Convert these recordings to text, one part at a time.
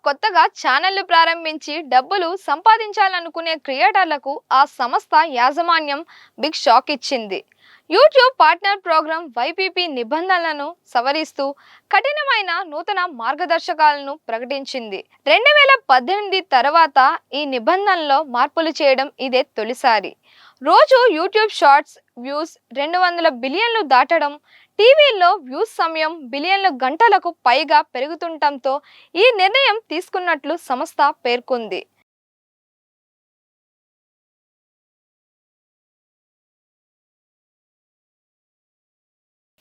కొత్తగా ఛానళ్లు ప్రారంభించి డబ్బులు సంపాదించాలనుకునే క్రియేటర్లకు ఆ సంస్థ యాజమాన్యం బిగ్ షాక్ ఇచ్చింది. యూట్యూబ్ పార్ట్నర్ ప్రోగ్రాం వైపీపీ నిబంధనలను సవరిస్తూ కఠినమైన నూతన మార్గదర్శకాలను ప్రకటించింది. 2018 తర్వాత ఈ నిబంధనల్లో మార్పులు చేయడం ఇదే తొలిసారి. రోజు యూట్యూబ్ షార్ట్స్ వ్యూస్ 200 బిలియన్లు దాటడం, టీవీల్లో వ్యూస్ సమయం బిలియన్ల గంటలకు పైగా పెరుగుతుండటంతో ఈ నిర్ణయం తీసుకున్నట్లు సంస్థ పేర్కొంది.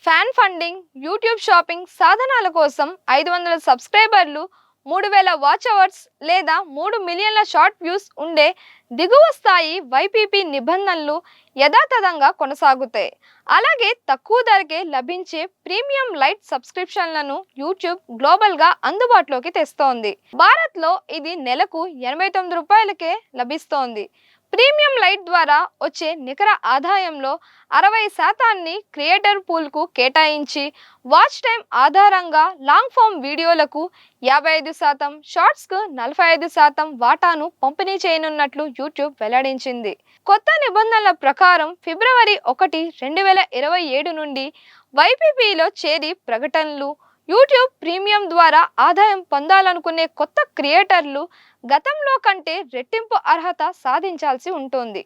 ఫ్యాన్ ఫండింగ్, యూట్యూబ్ షాపింగ్ సాధనాల కోసం 500 సబ్స్క్రైబర్లు, 3000 వాచ్ అవర్స్ లేదా 3 మిలియన్ల షార్ట్ వ్యూస్ ఉండే దిగువ స్థాయి వైపీపీ నిబంధనలు యథాతథంగా కొనసాగుతాయి. అలాగే తక్కువ ధరకే లభించే ప్రీమియం లైట్ సబ్స్క్రిప్షన్లను యూట్యూబ్ గ్లోబల్గా అందుబాటులోకి తెస్తోంది. భారత్లో ఇది నెలకు రూ. 89కే లభిస్తోంది. ప్రీమియం లైట్ ద్వారా వచ్చే నికర ఆదాయంలో 60% క్రియేటర్ పూల్కు కేటాయించి, వాచ్ టైం ఆధారంగా లాంగ్ ఫామ్ వీడియోలకు 55%, షార్ట్స్కు 45% వాటాను పంపిణీ చేయనున్నట్లు యూట్యూబ్ వెల్లడించింది. కొత్త నిబంధనల ప్రకారం ఫిబ్రవరి 1, 2027 నుండి వైపీపీలో చేరి ప్రకటనలు, యూట్యూబ్ ప్రీమియం ద్వారా ఆదాయం పొందాలనుకునే కొత్త క్రియేటర్లు గతంలో కంటే రెట్టింపు అర్హత సాధించాల్సి ఉంటుంది.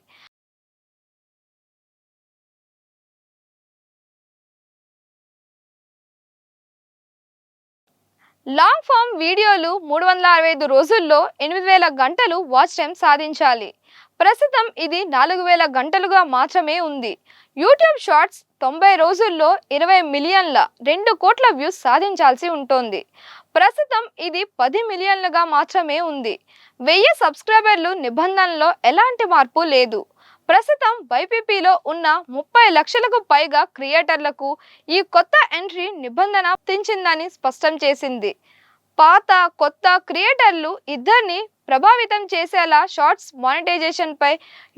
లాంగ్ ఫామ్ వీడియోలు 365 రోజుల్లో 8000 గంటలు వాచ్ టైం సాధించాలి. ప్రస్తుతం ఇది 4000 గంటలుగా మాత్రమే ఉంది. యూట్యూబ్ షార్ట్స్ 90 రోజుల్లో 20 మిలియన్ల 2 కోట్ల వ్యూస్ సాధించాల్సి ఉంటుంది. ప్రస్తుతం ఇది 10 మిలియన్లుగా మాత్రమే ఉంది. 1000 సబ్స్క్రైబర్లు నిబంధనలో ఎలాంటి మార్పు లేదు. ప్రస్తుతం వైపీపీలో ఉన్న 30 లక్షలకు పైగా క్రియేటర్లకు ఈ కొత్త ఎంట్రీ నిబంధన వర్తించిందని స్పష్టం చేసింది. పాత, కొత్త క్రియేటర్లు ఇద్దరిని ప్రభావితం చేసేలా షార్ట్స్ మానిటైజేషన్ పై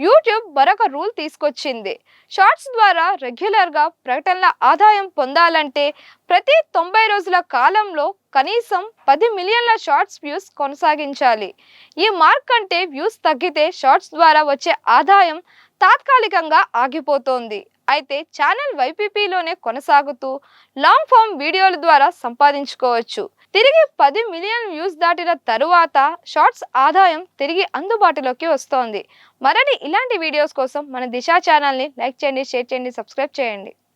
యూట్యూబ్ మరొక రూల్ తీసుకొచ్చింది. షార్ట్స్ ద్వారా రెగ్యులర్గా ప్రకటనల ఆదాయం పొందాలంటే ప్రతి 90 రోజుల కాలంలో కనీసం 10 మిలియన్ల షార్ట్స్ వ్యూస్ కొనసాగించాలి. ఈ మార్క్ కంటే వ్యూస్ తగ్గితే షార్ట్స్ ద్వారా వచ్చే ఆదాయం తాత్కాలికంగా ఆగిపోతోంది. అయితే ఛానల్ వైపీపీలోనే కొనసాగుతూ లాంగ్ ఫామ్ వీడియోల ద్వారా సంపాదించుకోవచ్చు. తిరిగి 10 మిలియన్ వ్యూస్ దాటిన తరువాత షార్ట్స్ ఆదాయం తిరిగి అందుబాటులోకి వస్తోంది. మరిన్ని ఇలాంటి వీడియోస్ కోసం మన దిశ ఛానల్ని లైక్ చేయండి, షేర్ చేయండి, సబ్స్క్రైబ్ చేయండి.